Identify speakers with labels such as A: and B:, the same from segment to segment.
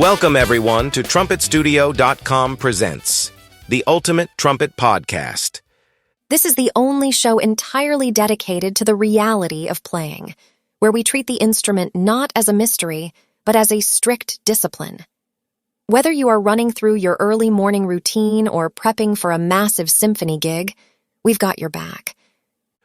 A: Welcome, everyone, to TrumpetStudio.com presents the Ultimate Trumpet Podcast.
B: This is the only show entirely dedicated to the reality of playing, where we treat the instrument not as a mystery, but as a strict discipline. Whether you are running through your early morning routine or prepping for a massive symphony gig, we've got your back.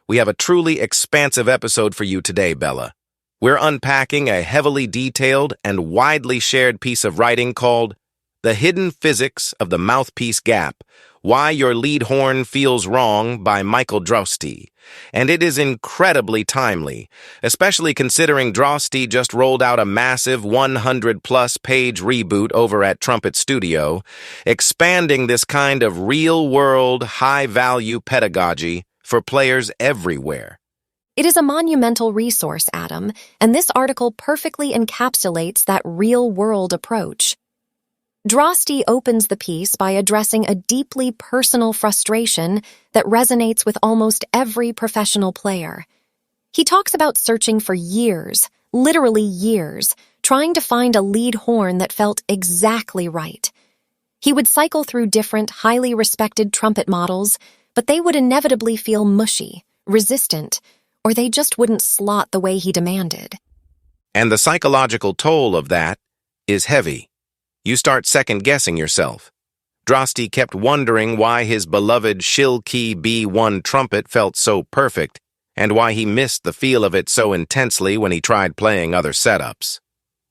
A: We have a truly expansive episode for you today, Bella. We're unpacking a heavily detailed and widely shared piece of writing called The Hidden Physics of the Mouthpiece Gap, Why Your Lead Horn Feels Wrong by Michael Drostee. And it is incredibly timely, especially considering Drostee just rolled out a massive 100-plus page reboot over at Trumpet Studio, expanding this kind of real-world, high-value pedagogy for players everywhere.
B: It is a monumental resource, Adam, and this article perfectly encapsulates that real-world approach. Drostee opens the piece by addressing a deeply personal frustration that resonates with almost every professional player. He talks about searching for years, literally years, trying to find a lead horn that felt exactly right. He would cycle through different, highly respected trumpet models, but they would inevitably feel mushy, resistant, or they just wouldn't slot the way he demanded.
A: And the psychological toll of that is heavy. You start second-guessing yourself. Drostee kept wondering why his beloved shill-key B1 trumpet felt so perfect, and why he missed the feel of it so intensely when he tried playing other setups.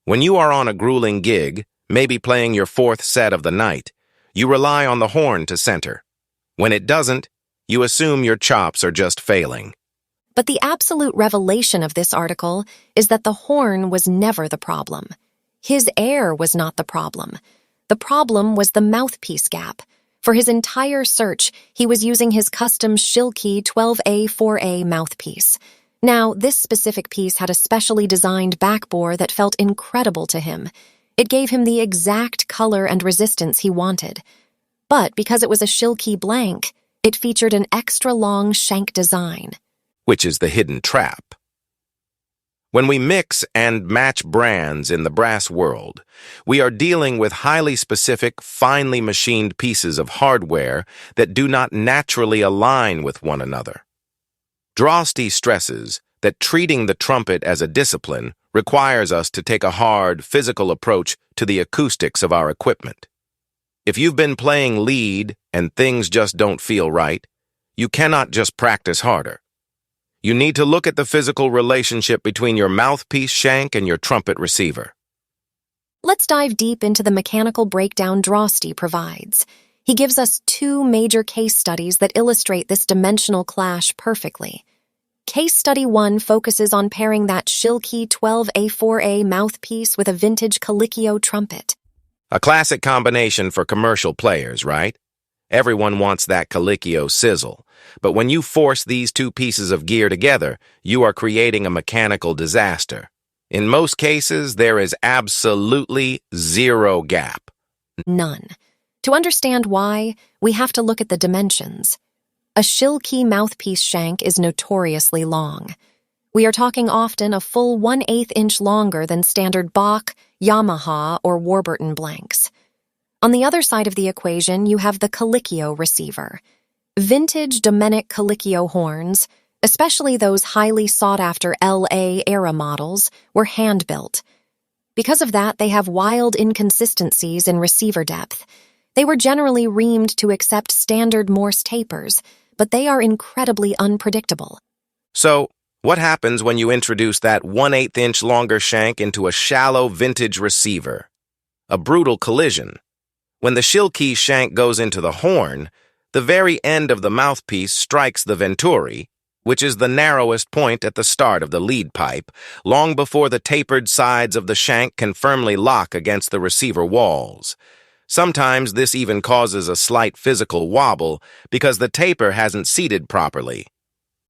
A: When you are on a grueling gig, maybe playing your fourth set of the night, you rely on the horn to center. When it doesn't, you assume your chops are just failing.
B: But the absolute revelation of this article is that the horn was never the problem. His air was not the problem. The problem was the mouthpiece gap. For his entire search, he was using his custom shill-key 12A4A mouthpiece. Now, this specific piece had a specially designed backbore that felt incredible to him. It gave him the exact color and resistance he wanted. But because it was a shill-key blank, it featured an extra long shank design,
A: which is the hidden trap. When we mix and match brands in the brass world, we are dealing with highly specific, finely machined pieces of hardware that do not naturally align with one another. Drostee stresses that treating the trumpet as a discipline requires us to take a hard, physical approach to the acoustics of our equipment. If you've been playing lead and things just don't feel right, you cannot just practice harder. You need to look at the physical relationship between your mouthpiece shank and your trumpet receiver.
B: Let's dive deep into the mechanical breakdown Drostee provides. He gives us two major case studies that illustrate this dimensional clash perfectly. Case study 1 focuses on pairing that shill-key 12A4A mouthpiece with a vintage Colicchio trumpet.
A: A classic combination for commercial players, right? Everyone wants that Colicchio sizzle. But when you force these two pieces of gear together, you are creating a mechanical disaster. In most cases, there is absolutely zero gap.
B: None. To understand why, we have to look at the dimensions. A shill-key mouthpiece shank is notoriously long. We are talking often a full 1/8 inch longer than standard Bach, Yamaha, or Warburton blanks. On the other side of the equation, you have the Colicchio receiver. Vintage Domenic Colicchio horns, especially those highly sought-after LA-era models, were hand-built. Because of that, they have wild inconsistencies in receiver depth. They were generally reamed to accept standard Morse tapers, but they are incredibly unpredictable.
A: So, what happens when you introduce that 1/8 inch longer shank into a shallow vintage receiver? A brutal collision. When the shill-key shank goes into the horn, the very end of the mouthpiece strikes the venturi, which is the narrowest point at the start of the lead pipe, long before the tapered sides of the shank can firmly lock against the receiver walls. Sometimes this even causes a slight physical wobble because the taper hasn't seated properly.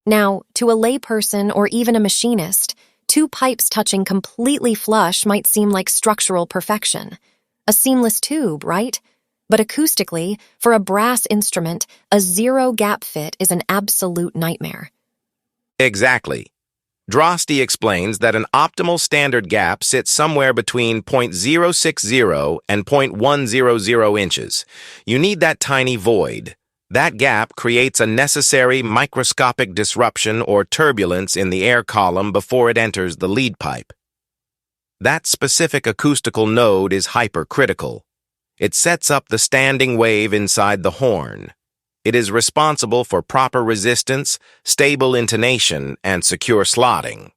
B: Now, to a layperson or even a machinist, two pipes touching completely flush might seem like structural perfection. A seamless tube, right? But acoustically, for a brass instrument, a zero-gap fit is an absolute nightmare.
A: Exactly. Drostee explains that an optimal standard gap sits somewhere between 0.060 and 0.100 inches. You need that tiny void. That gap creates a necessary microscopic disruption or turbulence in the air column before it enters the lead pipe. That specific acoustical node is hypercritical. It sets up the standing wave inside the horn. It is responsible for proper resistance, stable intonation, and secure slotting.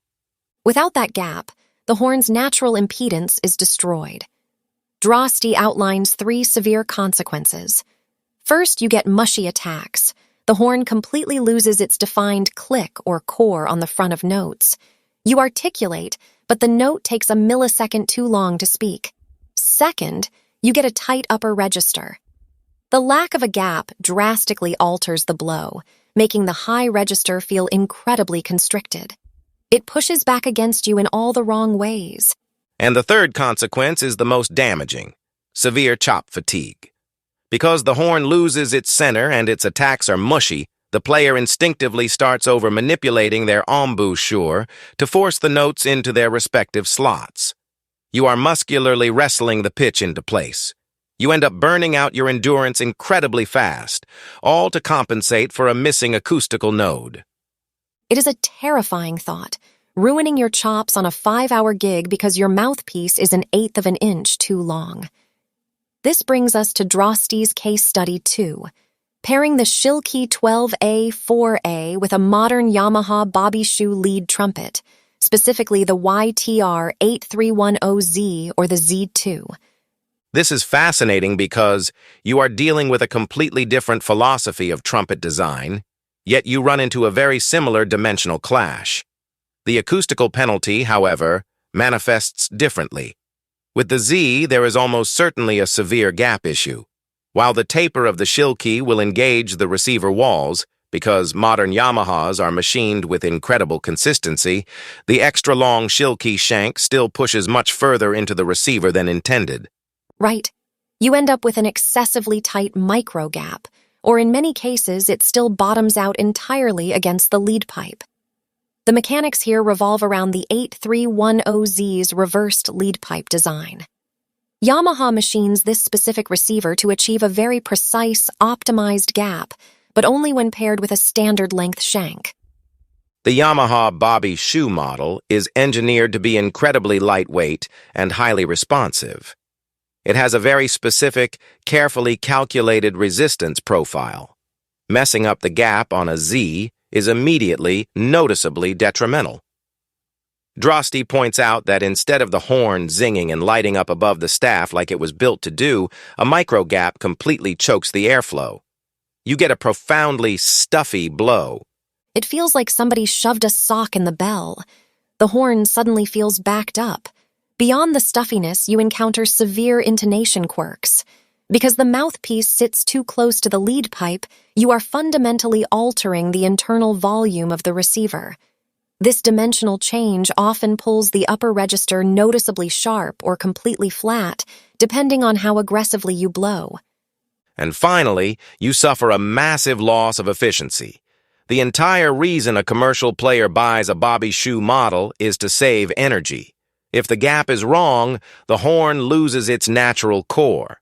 B: Without that gap, the horn's natural impedance is destroyed. Drostee outlines 3 severe consequences. First, you get mushy attacks. The horn completely loses its defined click or core on the front of notes. You articulate, but the note takes a millisecond too long to speak. Second, you get a tight upper register. The lack of a gap drastically alters the blow, making the high register feel incredibly constricted. It pushes back against you in all the wrong ways.
A: And the third consequence is the most damaging: severe chop fatigue. Because the horn loses its center and its attacks are mushy, the player instinctively starts over-manipulating their embouchure to force the notes into their respective slots. You are muscularly wrestling the pitch into place. You end up burning out your endurance incredibly fast, all to compensate for a missing acoustical node.
B: It is a terrifying thought, ruining your chops on a 5-hour gig because your mouthpiece is 1/8 of an inch too long. This brings us to Drostee's case study 2, pairing the Schilke 12A-4A with a modern Yamaha Bobby Shoe lead trumpet, specifically the YTR 8310Z or the Z2.
A: This is fascinating because you are dealing with a completely different philosophy of trumpet design, yet you run into a very similar dimensional clash. The acoustical penalty, however, manifests differently. With the Z, there is almost certainly a severe gap issue. While the taper of the Schilke will engage the receiver walls, because modern Yamahas are machined with incredible consistency, the extra-long Schilke shank still pushes much further into the receiver than intended.
B: Right. You end up with an excessively tight micro gap, or in many cases it still bottoms out entirely against the lead pipe. The mechanics here revolve around the 8310Z's reversed lead pipe design. Yamaha machines this specific receiver to achieve a very precise, optimized gap, but only when paired with a standard-length shank.
A: The Yamaha Bobby Shoe model is engineered to be incredibly lightweight and highly responsive. It has a very specific, carefully calculated resistance profile. Messing up the gap on a Z is immediately, noticeably detrimental. Drostee points out that instead of the horn zinging and lighting up above the staff like it was built to do, a micro gap completely chokes the airflow. You get a profoundly stuffy blow.
B: It feels like somebody shoved a sock in the bell. The horn suddenly feels backed up. Beyond the stuffiness, you encounter severe intonation quirks. Because the mouthpiece sits too close to the lead pipe, you are fundamentally altering the internal volume of the receiver. This dimensional change often pulls the upper register noticeably sharp or completely flat, depending on how aggressively you blow.
A: And finally, you suffer a massive loss of efficiency. The entire reason a commercial player buys a Bobby Shoe model is to save energy. If the gap is wrong, the horn loses its natural core.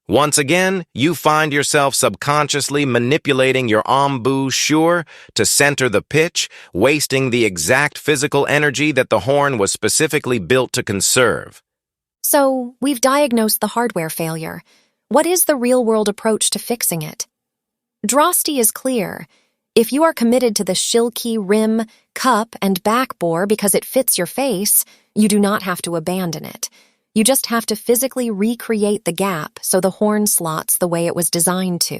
A: Once again, you find yourself subconsciously manipulating your embouchure to center the pitch, wasting the exact physical energy that the horn was specifically built to conserve.
B: So, we've diagnosed the hardware failure. What is the real-world approach to fixing it? Drostee is clear. If you are committed to the Schilke rim, cup, and back bore because it fits your face, you do not have to abandon it. You just have to physically recreate the gap so the horn slots the way it was designed to.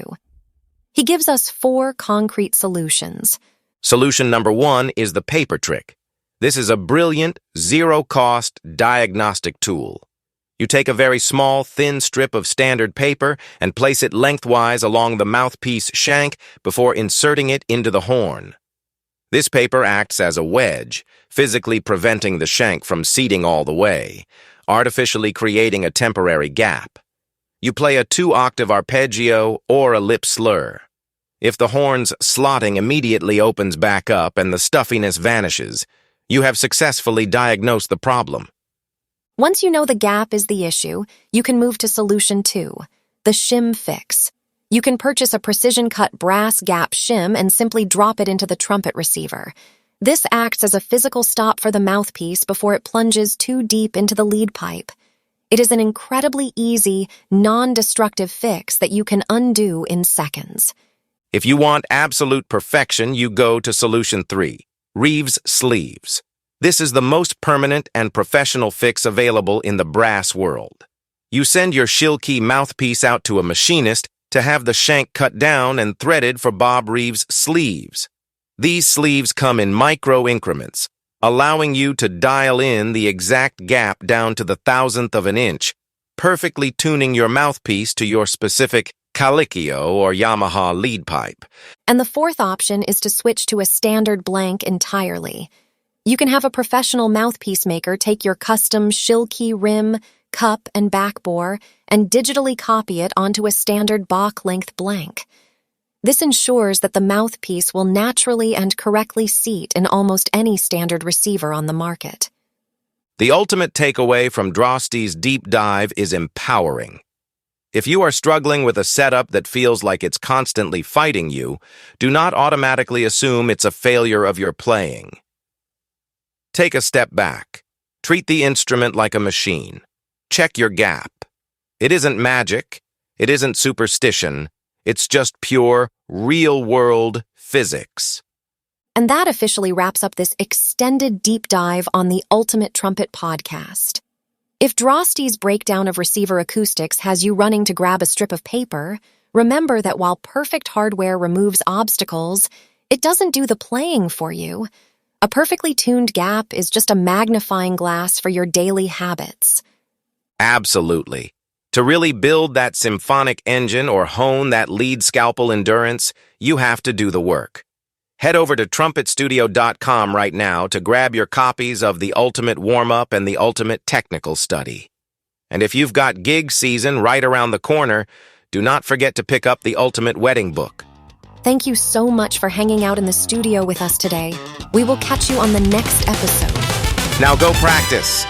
B: He gives us 4 concrete solutions.
A: Solution number 1 is the paper trick. This is a brilliant, zero-cost diagnostic tool. You take a very small, thin strip of standard paper and place it lengthwise along the mouthpiece shank before inserting it into the horn. This paper acts as a wedge, physically preventing the shank from seating all the way, artificially creating a temporary gap. You play a 2-octave arpeggio or a lip slur. If the horn's slotting immediately opens back up and the stuffiness vanishes, You have successfully diagnosed the problem.
B: Once you know the gap is the issue, you can move to solution 2, the shim fix. You can purchase a precision-cut brass gap shim and simply drop it into the trumpet receiver. This acts as a physical stop for the mouthpiece before it plunges too deep into the lead pipe. It is an incredibly easy, non-destructive fix that you can undo in seconds.
A: If you want absolute perfection, you go to solution 3, Reeves sleeves. This is the most permanent and professional fix available in the brass world. You send your Schilke mouthpiece out to a machinist to have the shank cut down and threaded for Bob Reeves' sleeves. These sleeves come in micro increments, allowing you to dial in the exact gap down to the thousandth of an inch, perfectly tuning your mouthpiece to your specific Calicchio or Yamaha lead pipe.
B: And the fourth option is to switch to a standard blank entirely. You can have a professional mouthpiece maker take your custom Schilke rim, cup, and back bore and digitally copy it onto a standard Bach-length blank. This ensures that the mouthpiece will naturally and correctly seat in almost any standard receiver on the market.
A: The ultimate takeaway from Drostee's deep dive is empowering. If you are struggling with a setup that feels like it's constantly fighting you, do not automatically assume it's a failure of your playing. Take a step back. Treat the instrument like a machine. Check your gap. It isn't magic. It isn't superstition. It's just pure, real-world physics.
B: And that officially wraps up this extended deep dive on the Ultimate Trumpet Podcast. If Drostee's breakdown of receiver acoustics has you running to grab a strip of paper, remember that while perfect hardware removes obstacles, it doesn't do the playing for you. A perfectly tuned gap is just a magnifying glass for your daily habits.
A: Absolutely. To really build that symphonic engine or hone that lead scalpel endurance, you have to do the work. Head over to trumpetstudio.com right now to grab your copies of the Ultimate Warm-Up and the Ultimate Technical Study. And if you've got gig season right around the corner, do not forget to pick up the Ultimate Wedding Book.
B: Thank you so much for hanging out in the studio with us today. We will catch you on the next episode.
A: Now go practice.